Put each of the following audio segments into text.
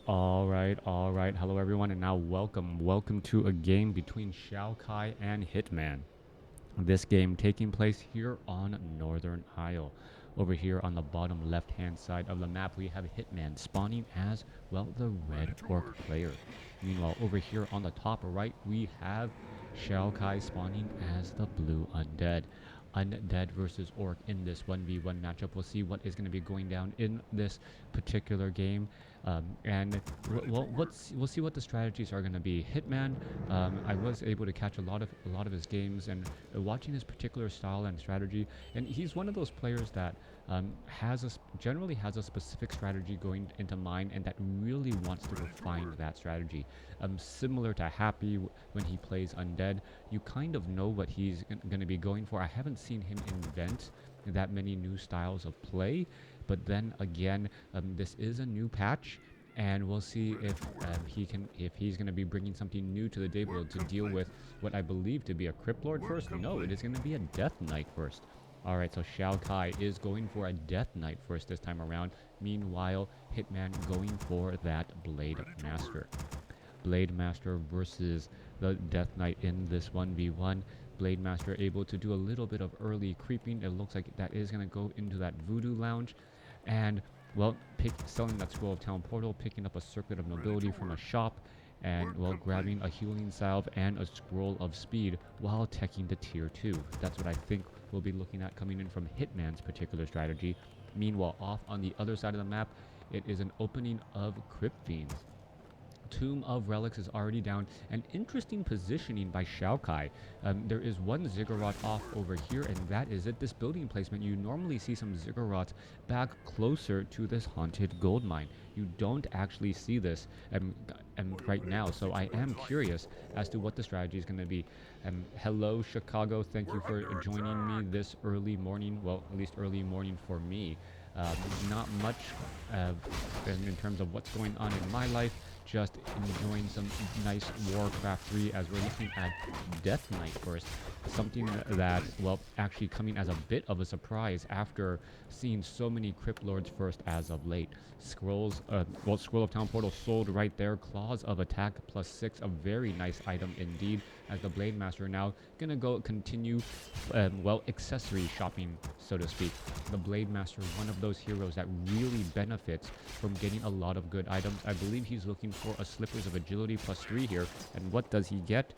All right. Hello, everyone, and now welcome to a game between XiaoKai and Hitman. This game taking place here on Northern Isle. Over here on the bottom left-hand side of the map, we have Hitman spawning as, well, the red orc player. Meanwhile, over here on the top right, we have XiaoKai spawning as the blue undead. Undead versus orc in this 1v1 matchup. We'll see what is going to be going down in this particular game. We'll see what the strategies are going to be. Hitman, I was able to catch a lot of his games and watching his particular style and strategy, and he's one of those players that generally has a specific strategy going into mind and that really wants to refine that strategy. Similar to Happy when he plays Undead, you kind of know what he's going to be going for. I haven't seen him invent that many new styles of play, but then again, this is a new patch, and we'll see if he's going to be bringing something new to the table to deal with what I believe to be a Crypt Lord first. No, it is going to be a Death Knight first. Alright, so XiaoKai is going for a Death Knight first this time around. Meanwhile, Hitman going for that Blade Master. Blade Master versus the Death Knight in this 1v1. Blade Master able to do a little bit of early creeping. It looks like that is going to go into that Voodoo Lounge. And, well, selling that Scroll of Town Portal, picking up a Circuit of Nobility from a shop, and, well, grabbing a Healing Salve and a Scroll of Speed while teching to Tier 2. That's what I think we'll be looking at coming in from Hitman's particular strategy. Meanwhile, off on the other side of the map, it is an opening of Crypt Fiends. Tomb of Relics is already down. An interesting positioning by XiaoKai. There is one Ziggurat off over here, and that is it. This building placement, you normally see some Ziggurats back closer to this haunted gold mine. You don't actually see this right now, so I am curious as to what the strategy is going to be. Hello, Chicago. Thank you for joining me this early morning. Well, at least early morning for me. Not much in terms of what's going on in my life. Just enjoying some nice WarCraft 3 as we're looking at Death Knight first. Something that, well, actually coming as a bit of a surprise after seeing so many Crypt Lords first as of late. Scroll of Town Portal sold right there. Claws of Attack +6, a very nice item indeed, as the Blade Master now gonna go continue, well, accessory shopping, so to speak. The Blade Master, one of those heroes that really benefits from getting a lot of good items. I believe he's looking for a Slippers of Agility +3 here, and what does he get?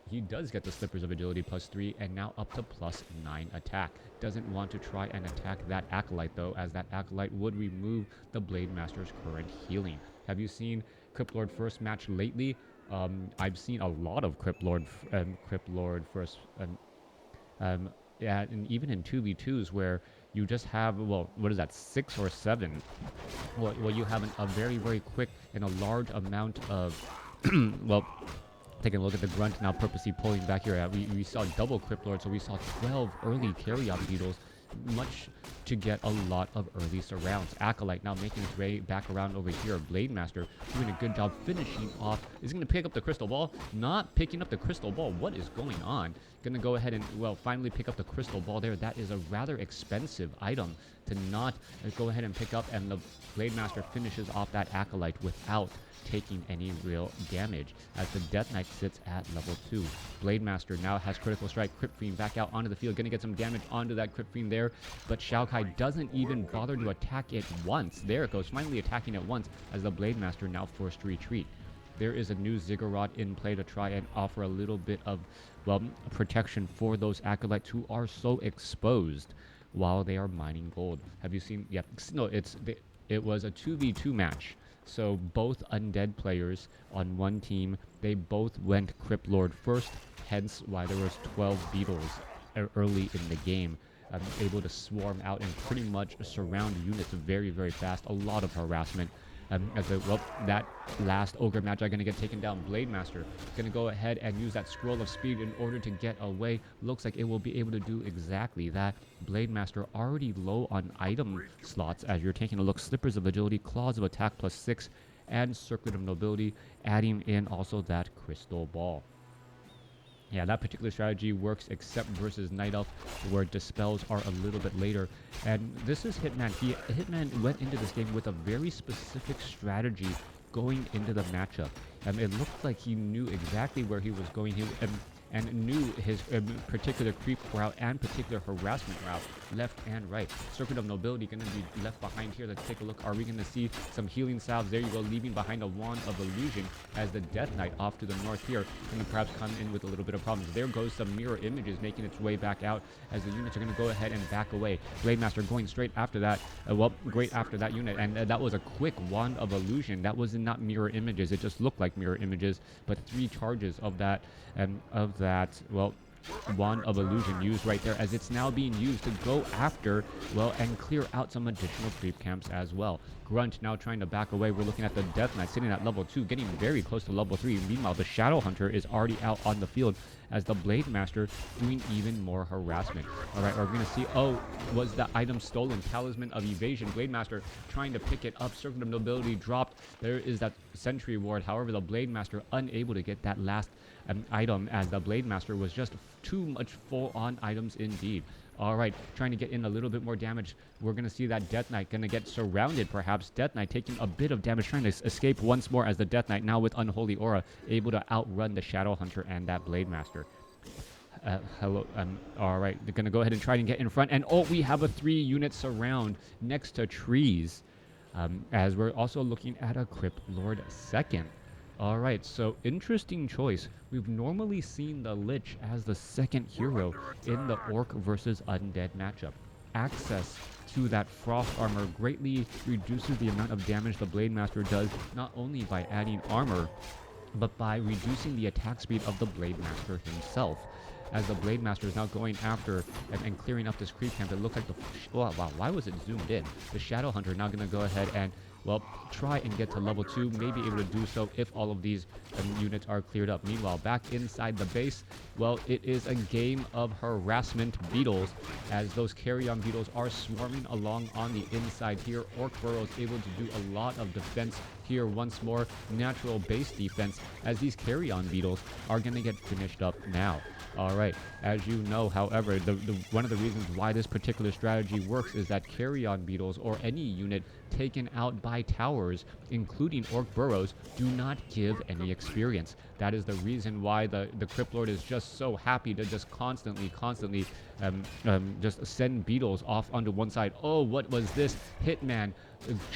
He does get the Slippers of Agility +3 and now up to +9 attack. Doesn't want to try and attack that Acolyte though, as that Acolyte would remove the Blade Master's current healing. Have you seen Crypt Lord first match lately? I've seen a lot of Crypt Lord first, yeah, and even in 2v2s where you just have, well, what is that, 6 or 7? Well, you have a very, very quick and a large amount of, well, taking a look at the grunt now purposely pulling back here. We saw double Crypt Lord, so we saw 12 early carry-out beetles, much to get a lot of early surrounds. Acolyte now making its way back around over here. Blade Master doing a good job finishing off. Is going to pick up the Crystal Ball. Not picking up the Crystal Ball. What is going on? Going to go ahead and, well, finally pick up the Crystal Ball there. That is a rather expensive item to not go ahead and pick up, and the Blade Master finishes off that Acolyte without taking any real damage, as the Death Knight sits at level 2. Blade Master now has Critical Strike. Crypt Fiend back out onto the field, gonna get some damage onto that Crypt Fiend there, but XiaoKai doesn't even bother to attack it once. There it goes, finally attacking it once, as the Blade Master now forced to retreat. There is a new Ziggurat in play to try and offer a little bit of, well, protection for those Acolytes who are so exposed while they are mining gold. Have you seen? Yeah, no, it was a 2v2 match. So both undead players on one team, they both went Crypt Lord first, hence why there was 12 beetles early in the game, able to swarm out and pretty much surround units very, very fast. A lot of harassment. Well, that last Ogre match are going to get taken down. Blade Master going to go ahead and use that Scroll of Speed in order to get away. Looks like it will be able to do exactly that. Blade Master already low on item slots as you're taking a look. Slippers of Agility, Claws of Attack +6, and Circuit of Nobility, adding in also that Crystal Ball. Yeah, that particular strategy works except versus Night Elf, where dispels are a little bit later. And this is Hitman. Hitman went into this game with a very specific strategy going into the matchup. It looked like he knew exactly where he was going. And knew his particular creep route and particular harassment route, left and right. Circuit of Nobility going to be left behind here. Let's take a look. Are we going to see some healing salves? There you go, leaving behind a Wand of Illusion as the Death Knight off to the north here can perhaps come in with a little bit of problems. There goes some mirror images making its way back out as the units are going to go ahead and back away. Blade Master going straight after that. Well, great after that unit. And that was a quick Wand of Illusion. That was not mirror images. It just looked like mirror images, but 3 charges of that, well, Wand of Illusion used right there as it's now being used to go after, well, and clear out some additional creep camps as well. Grunt now trying to back away. We're looking at the Death Knight sitting at level 2, getting very close to level 3. Meanwhile, the Shadow Hunter is already out on the field as the Blade Master doing even more harassment. All right, we're going to see, oh, was the item stolen? Talisman of Evasion. Blade Master trying to pick it up. Circuit of Nobility dropped. There is that Sentry Ward. However, the Blade Master unable to get that last item as the Blade Master was just too much full-on items indeed. All right, trying to get in a little bit more damage. We're going to see that Death Knight going to get surrounded, perhaps. Death Knight taking a bit of damage, trying to escape once more as the Death Knight, now with Unholy Aura, able to outrun the Shadow Hunter and that Blade Master. Hello. All right, they're going to go ahead and try to get in front. And, oh, we have a 3-unit surround next to trees as we're also looking at a Crypt Lord second. All right, so interesting choice. We've normally seen the Lich as the second hero in the Orc versus Undead matchup. Access to that Frost armor greatly reduces the amount of damage the Blade Master does, not only by adding armor, but by reducing the attack speed of the Blade Master himself. As the Blade Master is now going after and clearing up this creep camp, it looked like the... wow, why was it zoomed in? The Shadow Hunter now going to go ahead and, well, try and get to level 2, maybe able to do so if all of these units are cleared up. Meanwhile, back inside the base, well, it is a game of harassment beetles as those carry-on beetles are swarming along on the inside here. Orc Burrow is able to do a lot of defense here once more. Natural base defense as these carry-on beetles are going to get finished up now. All right, as you know, however, one of the reasons why this particular strategy works is that carry-on beetles or any unit taken out by towers, including Orc Burrows, do not give any experience. That is the reason why the Crypt Lord is just so happy to just constantly just send beetles off onto one side. Oh, what was this? Hitman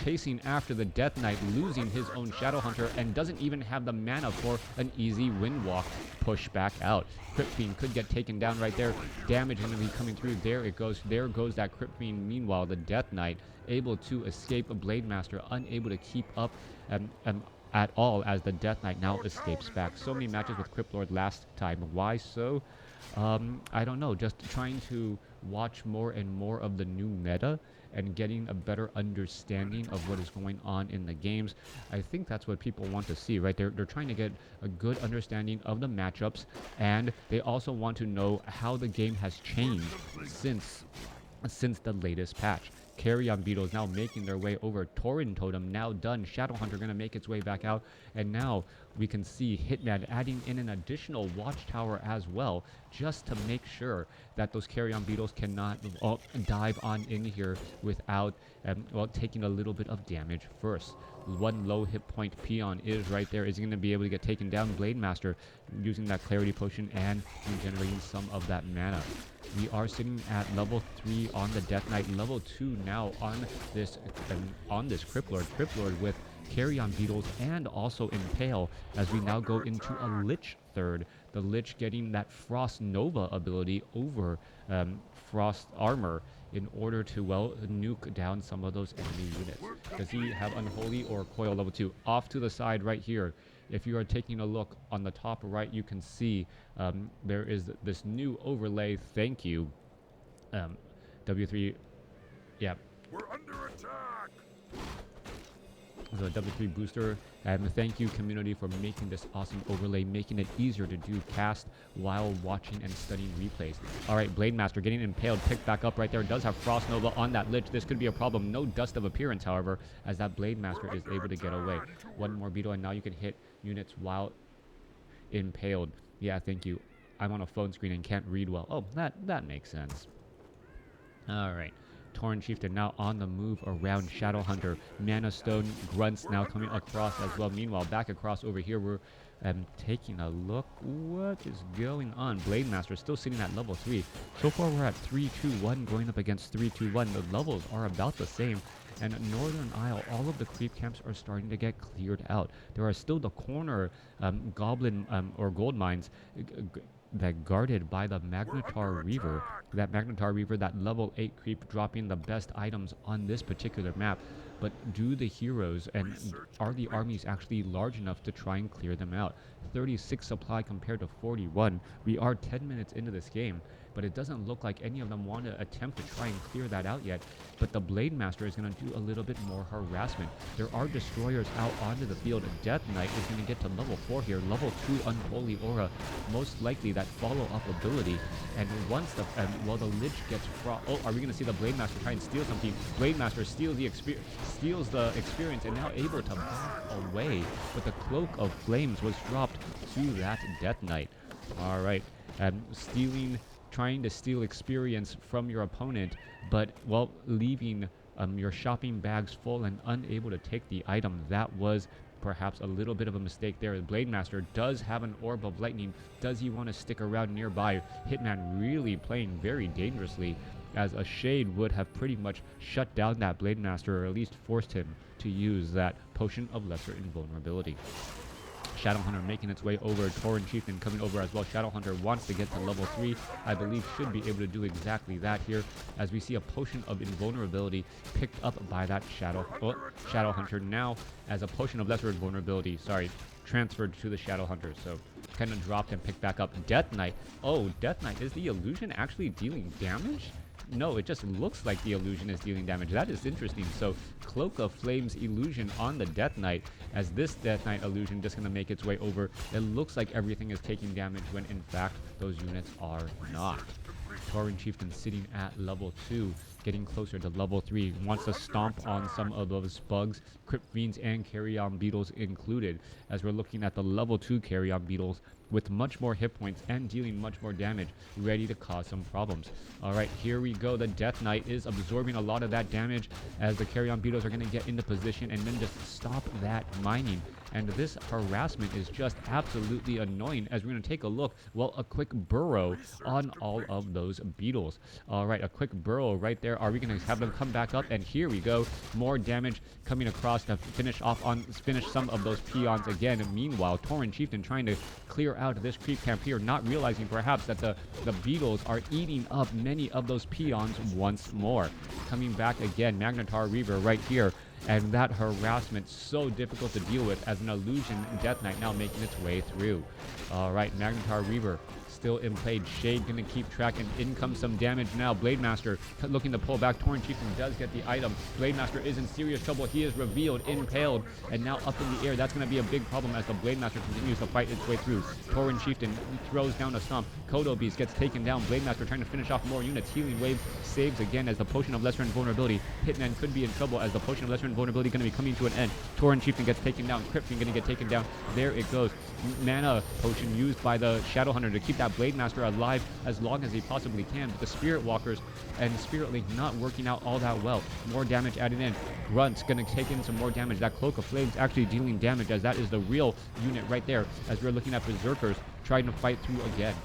chasing after the Death Knight, losing his own Shadow Hunter, and doesn't even have the mana for an easy Windwalk push back out. Crypt Fiend could get taken down right there. Damage going to be coming through. There it goes. There goes that Crypt Fiend. Meanwhile, the Death Knight able to escape. A Blade Master unable to keep up at all as the Death Knight now escapes back. So many matches with Crypt Lord last time. Why so? I don't know. Just trying to watch more and more of the new meta and getting a better understanding of what is going on in the games. I think that's what people want to see, right? They're trying to get a good understanding of the matchups, and they also want to know how the game has changed since the latest patch. Carry-on beetles now making their way over. Tauren Totem now done. Shadow Hunter going to make its way back out. And now we can see Hitman adding in an additional watchtower as well, just to make sure that those carry-on beetles cannot dive on in here without well, taking a little bit of damage first. One low hit point peon is right there. Is he going to be able to get taken down? Blade Master using that clarity potion and regenerating some of that mana. We are sitting at level 3 on the Death Knight, level 2 now on this Crypt Lord. Crypt Lord with carry-on beetles and also impale as we now go into a Lich third. The Lich getting that Frost Nova ability over Frost Armor in order to, well, nuke down some of those enemy units. Does he have Unholy or Coil level 2? Off to the side right here, if you are taking a look on the top right, you can see there is this new overlay. Thank you, W3. Yeah. We're under attack. So W3 booster, and thank you community for making this awesome overlay, making it easier to do cast while watching and studying replays. All right, Blade Master getting impaled, picked back up right there. Does have Frost Nova on that Lich. This could be a problem. No Dust of Appearance, however, as that Blade Master is able to get away. One more beetle, and now you can hit units while impaled. Yeah, thank you. I'm on a phone screen and can't read well. Oh, that makes sense. All right. Tauren Chieftain now on the move around Shadow Hunter. Mana Stone Grunts now coming across as well. Meanwhile, back across over here, we're taking a look. What is going on? Blade Master still sitting at level 3. So far, we're at 3-2-1 going up against 3-2-1. The levels are about the same. And Northern Isle, all of the creep camps are starting to get cleared out. There are still the corner goblin or gold mines that guarded by the Magnetar Reaver. That Magnetar Reaver, that level 8 creep, dropping the best items on this particular map. But do the heroes and are the armies actually large enough to try and clear them out? 36 supply compared to 41. We are 10 minutes into this game, but it doesn't look like any of them want to attempt to try and clear that out yet. But the Blade Master is going to do a little bit more harassment. There are destroyers out onto the field. Death Knight is going to get to level 4 here. Level 2 Unholy Aura, most likely that follow-up ability. And once the the Lich gets oh, are we going to see the Blade Master try and steal something? Blade Master steals the experience and now able to back away. But the Cloak of Flames was dropped to that Death Knight. All right, trying to steal experience from your opponent, but well, leaving your shopping bags full and unable to take the item. That was perhaps a little bit of a mistake there. The Blade Master does have an Orb of Lightning. Does he want to stick around nearby? Hitman really playing very dangerously, as a Shade would have pretty much shut down that Blade Master, or at least forced him to use that Potion of Lesser Invulnerability. Shadowhunter making its way over. Tauren Chieftain coming over as well. Shadowhunter wants to get to level 3. I believe should be able to do exactly that here, as we see a Potion of Invulnerability picked up by that Shadowhunter now as a Potion of Lesser Invulnerability. Sorry, transferred to the Shadowhunter. So kind of dropped and picked back up. Death Knight. Oh, Death Knight. Is the illusion actually dealing damage? No, it just looks like the illusion is dealing damage. That is interesting. So Cloak of Flames illusion on the Death Knight, as this Death Knight illusion just going to make its way over. It looks like everything is taking damage when in fact those units are not. Tauren Chieftain sitting at level 2, getting closer to level 3, wants to stomp on some of those bugs, Crypt Fiends and Carrion Beetles included, as we're looking at the level 2 Carrion Beetles with much more hit points and dealing much more damage, ready to cause some problems. All right, here we go. The Death Knight is absorbing a lot of that damage as the Carrion Beetles are going to get into position and then just stop that mining. And this harassment is just absolutely annoying, as we're going to take a look. Well, a quick burrow on all of those beetles. All right, a quick burrow right there. Are we going to have them come back up? And here we go. More damage coming across to finish some of those peons again. And meanwhile, Tauren Chieftain trying to clear out this creep camp here, not realizing perhaps that the beetles are eating up many of those peons once more. Coming back again, Magnetar Reaver right here. And that harassment so difficult to deal with, as an illusion Death Knight now making its way through. All right, Magnetar Reaver still in play. Shade gonna keep track, and in comes some damage now. Blade Master looking to pull back. Tauren Chieftain does get the item. Blade Master is in serious trouble. He is revealed, impaled, and now up in the air. That's gonna be a big problem as the Blade Master continues to fight its way through. Tauren Chieftain throws down a stomp. Kodo Beast gets taken down. Blade Master trying to finish off more units. Healing Wave saves again as the Potion of Lesser Invulnerability. Hitman could be in trouble as the Potion of Lesser Invulnerability going to be coming to an end. Tauren Chieftain gets taken down. Crypt Fiend going to get taken down. There it goes. Mana potion used by the Shadowhunter to keep that Blade Master alive as long as he possibly can. But the Spirit Walkers and Spirit Link not working out all that well. More damage added in. Grunt's going to take in some more damage. That Cloak of Flames actually dealing damage, as that is the real unit right there, as we're looking at Berserkers trying to fight through again.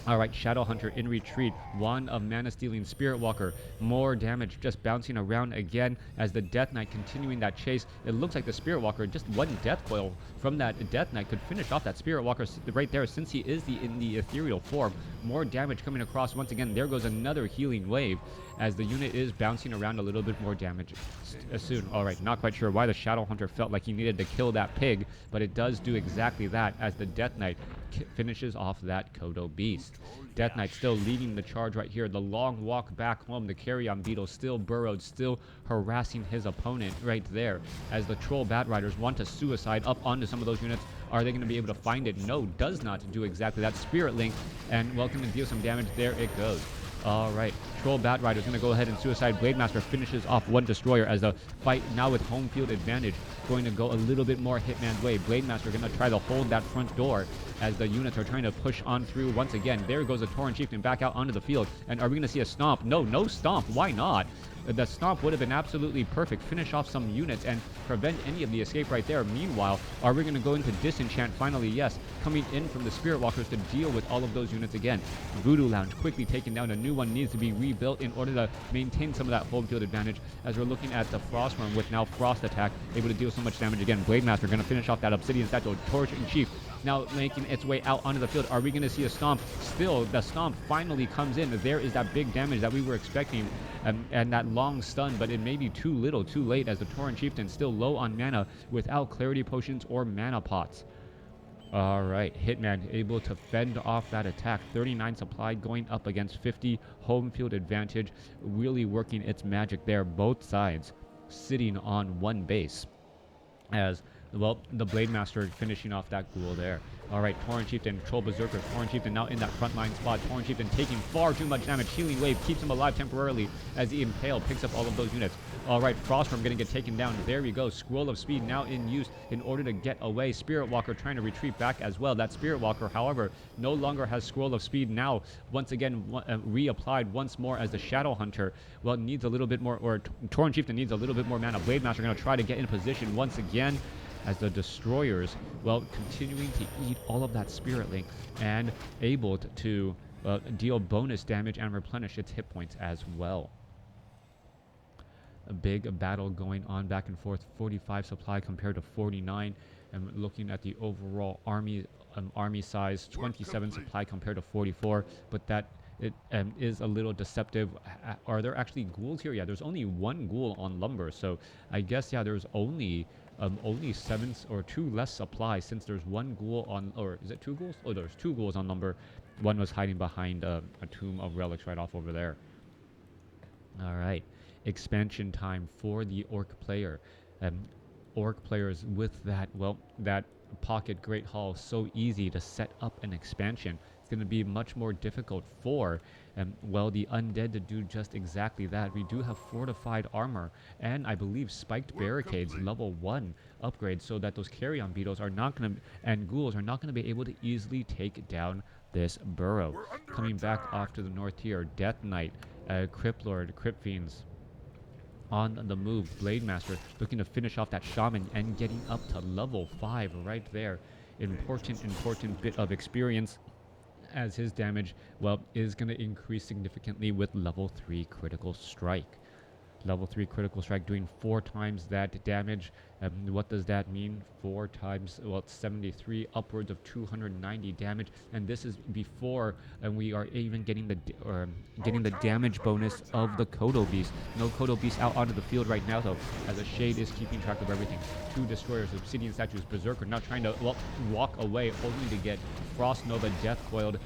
All right, Shadowhunter in retreat. Wand of Mana Stealing Spirit Walker. More damage just bouncing around again as the Death Knight continuing that chase. It looks like the Spirit Walker, just one Death Coil from that Death Knight could finish off that Spirit Walker right there, since he is in the ethereal form. More damage coming across once again. There goes another healing wave as the unit is bouncing around a little bit more damage soon. All right, not quite sure why the Shadowhunter felt like he needed to kill that pig, but it does do exactly that as the Death Knight finishes off that Kodo Beast. Death Knight still leading the charge right here. The long walk back home. The Carrion Beetle still burrowed, still harassing his opponent right there. As the Troll Bat Riders want to suicide up onto some of those units. Are they going to be able to find it? No, does not do exactly that. Spirit Link, and welcome to deal some damage. There it goes. All right, Troll Bat Rider is going to go ahead and Suicide Blade Master finishes off one Destroyer as the fight now with home field advantage going to go a little bit more Hitman's way. Blade Master going to try to hold that front door as the units are trying to push on through once again. There goes the Tauren Chieftain back out onto the field. And are we going to see a stomp? No, no stomp. Why not? The stomp would have been absolutely perfect. Finish off some units and prevent any of the escape right there. Meanwhile, are we going to go into Disenchant finally? Yes. Coming in from the Spirit Walkers to deal with all of those units again. Voodoo Lounge quickly taken down. A new one needs to be rebuilt in order to maintain some of that home field advantage as we're looking at the Frostworm with now Frost attack, able to deal so much damage again. Blade Master going to finish off that Obsidian Statue. Torch in Chief now making its way out onto the field. Are we going to see a stomp? Still, the stomp finally comes in. There is that big damage that we were expecting and that long stun, but it may be too little, too late as the Tauren Chieftain still low on mana without Clarity Potions or Mana Pots. All right, Hitman able to fend off that attack. 39 supply going up against 50 home field advantage, really working its magic there. Both sides sitting on one base as well, the Blade Master finishing off that ghoul there. All right, Tauren Chieftain, Troll Berserker. Tauren Chieftain now in that frontline spot. Tauren Chieftain taking far too much damage. Healing Wave keeps him alive temporarily as the Impale picks up all of those units. All right, Frostworm going to get taken down. There we go. Scroll of Speed now in use in order to get away. Spirit Walker trying to retreat back as well. That Spirit Walker, however, no longer has Scroll of Speed now. Once again, reapplied once more as the Shadow Hunter. Well, needs a little bit more, or Tauren Chieftain needs a little bit more mana. Blade Master going to try to get in position once again as the Destroyers, well, continuing to eat all of that Spirit Link and able to deal bonus damage and replenish its hit points as well. A big battle going on back and forth. 45 supply compared to 49. And looking at the overall army size, 27 supply compared to 44. But that it is a little deceptive. Are there actually ghouls here? Yeah, there's only one ghoul on lumber. So I guess, yeah, there's only 7 or 2 less supply since there's one ghoul on, or is it 2 ghouls? Oh, there's 2 ghouls on lumber. One was hiding behind a tomb of relics right off over there. All right, expansion time for the Orc player. Orc players with that, well, that pocket Great Hall, so easy to set up an expansion. It's going to be much more difficult for well, the undead to do just exactly that. We do have fortified armor and I believe spiked barricades, level 1 upgrades, so that those carrion beetles are not going to, and ghouls are not going to be able to easily take down this burrow. Coming back off to the north here, Death Knight, Crypt Lord, Crypt Fiends on the move. Blade Master looking to finish off that Shaman and getting up to level 5 right there. Important bit of experience as his damage, well, is going to increase significantly with level 3 critical strike. Level 3 critical strike doing 4 times that damage. What does that mean? 4 times, well, it's 73, upwards of 290 damage, and this is before we are even getting the damage bonus of the Kodo Beast. No Kodo Beast out onto the field right now, though, as a Shade is keeping track of everything. 2 Destroyers, Obsidian Statues, Berserker now trying to, well, walk away, only to get Frost Nova Death Coiled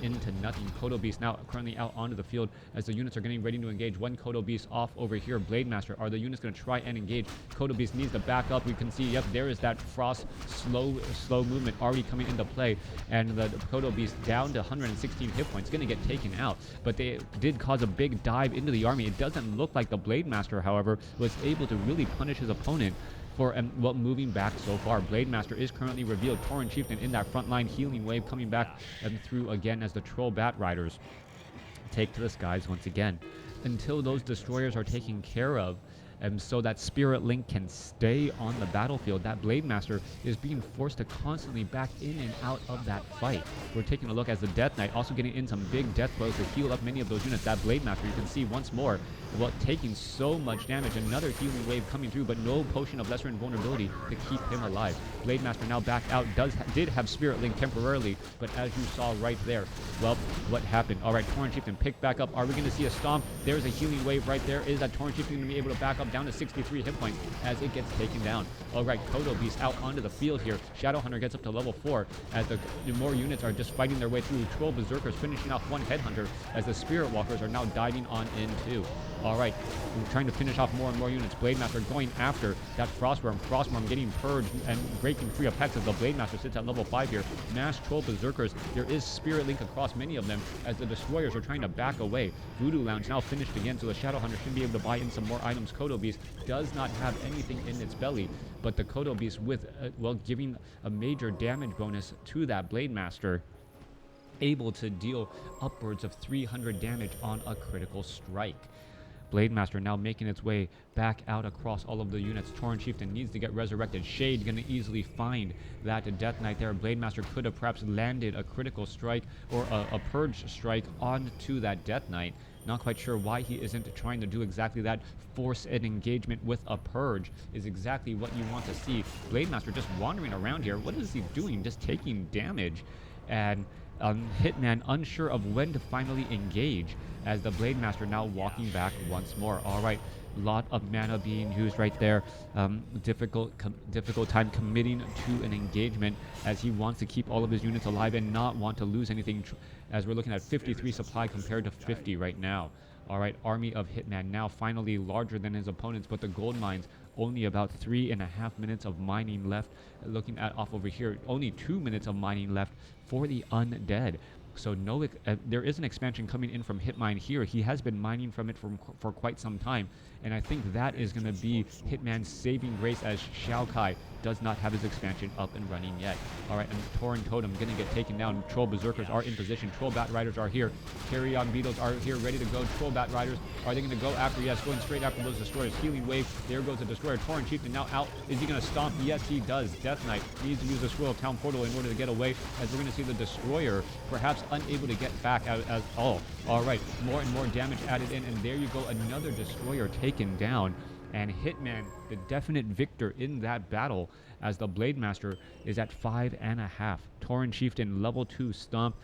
into nothing. Kodo Beast now currently out onto the field as the units are getting ready to engage. One Kodo Beast off over here. Blade Master, are the units going to try and engage? Kodo Beast needs to back up. We can see, yep, there is that Frost slow movement already coming into play, and the Kodo Beast down to 116 hit points, going to get taken out. But they did cause a big dive into the army. It doesn't look like the Blade Master, however, was able to really punish his opponent for well, moving back so far. Blade Master is currently revealed. Tauren Chieftain in that front line, healing wave coming back through again as the Troll Bat Riders take to the skies once again. Until those Destroyers are taken care of, so that Spirit Link can stay on the battlefield, that Blade Master is being forced to constantly back in and out of that fight. We're taking a look as the Death Knight also getting in some big death blows to heal up many of those units. That Blade Master, you can see once more, well, taking so much damage. Another healing wave coming through, but no potion of lesser invulnerability to keep him alive. Blade Master now back out, did have Spirit Link temporarily, but as you saw right there, well, what happened? All right, Tauren Chieftain picked back up. Are we going to see a stomp? There's a healing wave right there. Is that Tauren Chieftain going to be able to back up down to 63 hit points as it gets taken down? All right, Kodo Beast out onto the field here. Shadow Hunter gets up to level 4 as the more units are just fighting their way through. 12 Berserkers finishing off one Headhunter as the Spirit Walkers are now diving on in too. All right, we're trying to finish off more and more units. Blade Master going after that Frostworm. Frostworm getting purged and breaking free of Hex as the Blade Master sits at level 5 here. Mass Troll Berserkers. There is Spirit Link across many of them as the Destroyers are trying to back away. Voodoo Lounge now finished again, so the Shadow Hunter should be able to buy in some more items. Kodo Beast does not have anything in its belly, but the Kodo Beast with, well, giving a major damage bonus to that Blade Master, able to deal upwards of 300 damage on a critical strike. Blade Master now making its way back out across all of the units. Tauren Chieftain needs to get resurrected. Shade going to easily find that Death Knight there. Blade Master could have perhaps landed a critical strike or a purge strike onto that Death Knight. Not quite sure why he isn't trying to do exactly that. Force an engagement with a purge is exactly what you want to see. Blade Master just wandering around here. What is he doing? Just taking damage. And Hitman unsure of when to finally engage as the Blade Master now walking back once more. All right, lot of mana being used right there. Difficult time committing to an engagement as he wants to keep all of his units alive and not want to lose anything, as we're looking at 53 supply compared to 50 right now. All right, army of Hitman now finally larger than his opponents, but the gold mines only about 3.5 minutes of mining left. Looking at off over here, only 2 minutes of mining left for the undead. So no, there is an expansion coming in from Hitman here. He has been mining from it for quite some time, and I think that is going to be Hitman's saving grace as XiaoKai does not have his expansion up and running yet. All right, and Tauren Totem going to get taken down. Troll Berserkers are in position. Troll Bat Riders are here. Carrion Beetles are here, ready to go. Troll Bat Riders, are they going to go after? Yes, going straight after those Destroyers. Healing Wave, there goes the Destroyer. Tauren Chieftain now out. Is he going to stomp? Yes, he does. Death Knight needs to use the Swirl Town Portal in order to get away, as we're going to see the Destroyer perhaps unable to get back out as all. All right, more and more damage added in, and there you go, another Destroyer taken down. And Hitman, the definite victor in that battle, as the Blade Master is at 5.5. Tauren Chieftain, level 2 stomp,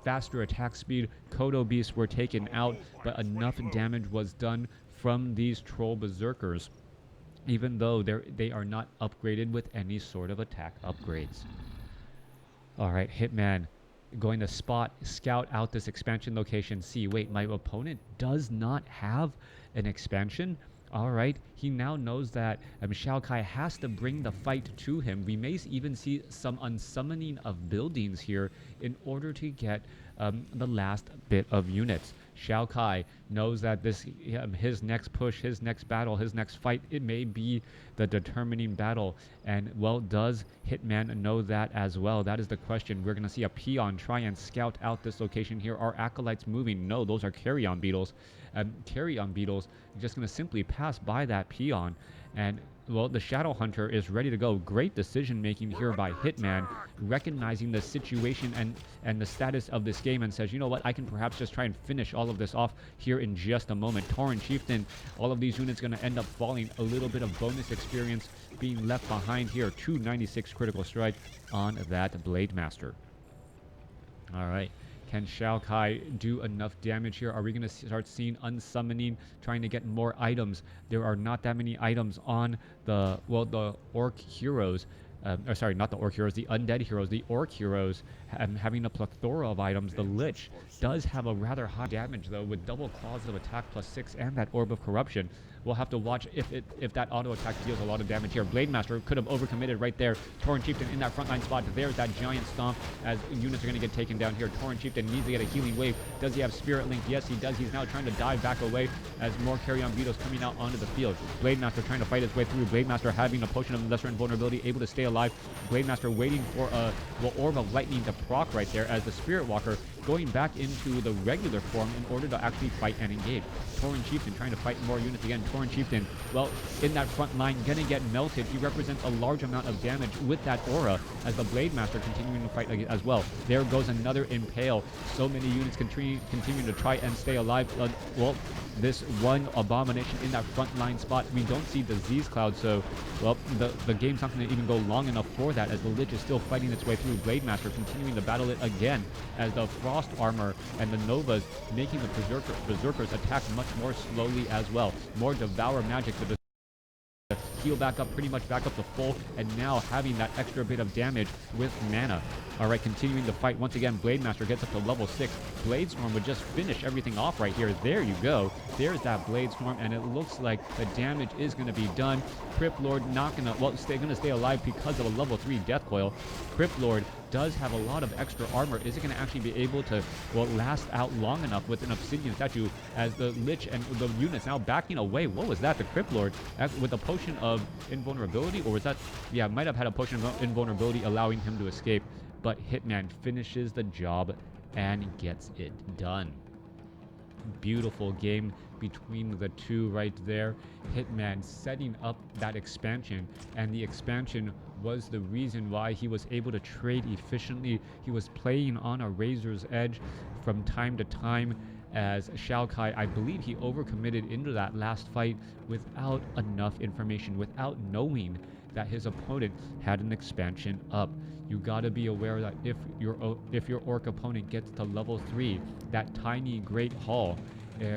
faster attack speed. Kodo Beasts were taken out, but enough damage was done from these Troll Berserkers, even though they are not upgraded with any sort of attack upgrades. All right, Hitman going to scout out this expansion location. See, wait, my opponent does not have an expansion. All right, he now knows that XiaoKai has to bring the fight to him. We may even see some unsummoning of buildings here in order to get the last bit of units. XiaoKai knows that this his next push, his next battle, his next fight, it may be the determining battle. And, well, does Hitman know that as well? That is the question. We're going to see a peon try and scout out this location here. Are acolytes moving? No, those are carrion beetles. Carrion beetles just going to simply pass by that peon. And, well, the Shadow Hunter is ready to go. Great decision making here by Hitman, recognizing the situation and the status of this game, and says, you know what, I can perhaps just try and finish all of this off here in just a moment. Tauren Chieftain, all of these units going to end up falling. A little bit of bonus experience being left behind here. 296 critical strike on that Blade Master. All right. Can XiaoKai do enough damage here? Are we going to start seeing unsummoning, trying to get more items? There are not that many items on the Orc heroes. Or sorry, not the Orc heroes, the Undead heroes. The Orc heroes having a plethora of items. The Lich does have a rather high damage, though, with double claws of attack +6 and that Orb of Corruption. We'll have to watch if that auto attack deals a lot of damage here. Blade Master could have overcommitted right there. Tauren Chieftain in that frontline spot. There's that giant stomp as units are going to get taken down here. Tauren Chieftain needs to get a healing wave. Does he have Spirit Link? Yes, he does. He's now trying to dive back away as more Carrion Beetles coming out onto the field. Blade Master trying to fight his way through. Blade Master having a potion of lesser invulnerability, able to stay alive. Blade Master waiting for a Orb of Lightning to proc right there as the Spirit Walker going back into the regular form in order to actually fight and engage. Tauren Chieftain trying to fight more units again. Tauren Chieftain, well, in that front line, gonna get melted. He represents a large amount of damage with that aura as the Blade Master continuing to fight as well. There goes another Impale. So many units continuing to try and stay alive. Well, this one abomination in that front line spot. We don't see Disease Cloud, so, well, the game's not going to even go long enough for that as the Lich is still fighting its way through. Blade Master continuing to battle it again as the Frost Armor and the Novas making the Berserkers attack much more slowly as well. More Devour Magic to heal back up, pretty much back up to full, and now having that extra bit of damage with mana. All right, continuing the fight. Once again, Blade Master gets up to level 6. Blade Storm would just finish everything off right here. There you go. There's that Blade Storm, and it looks like the damage is going to be done. Crypt Lord not going to, well, going to stay alive because of a level 3 Death Coil. Crypt Lord does have a lot of extra armor. Is it going to actually be able to, well, last out long enough with an Obsidian Statue as the Lich and the units now backing away? What was that? The Crypt Lord with a potion of invulnerability? Or was that, yeah, might have had a potion of invulnerability allowing him to escape. But Hitman finishes the job and gets it done. Beautiful game between the two right there. Hitman setting up that expansion, and the expansion was the reason why he was able to trade efficiently. He was playing on a razor's edge from time to time, as XiaoKai, I believe he overcommitted into that last fight without enough information, without knowing that his opponent had an expansion up. You gotta be aware that if your orc opponent gets to level 3, that tiny Great Hall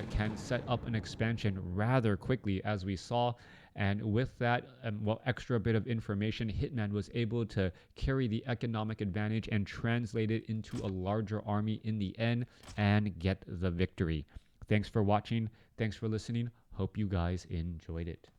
can set up an expansion rather quickly, as we saw. And with that, well, extra bit of information, Hitman was able to carry the economic advantage and translate it into a larger army in the end and get the victory. Thanks for watching. Thanks for listening. Hope you guys enjoyed it.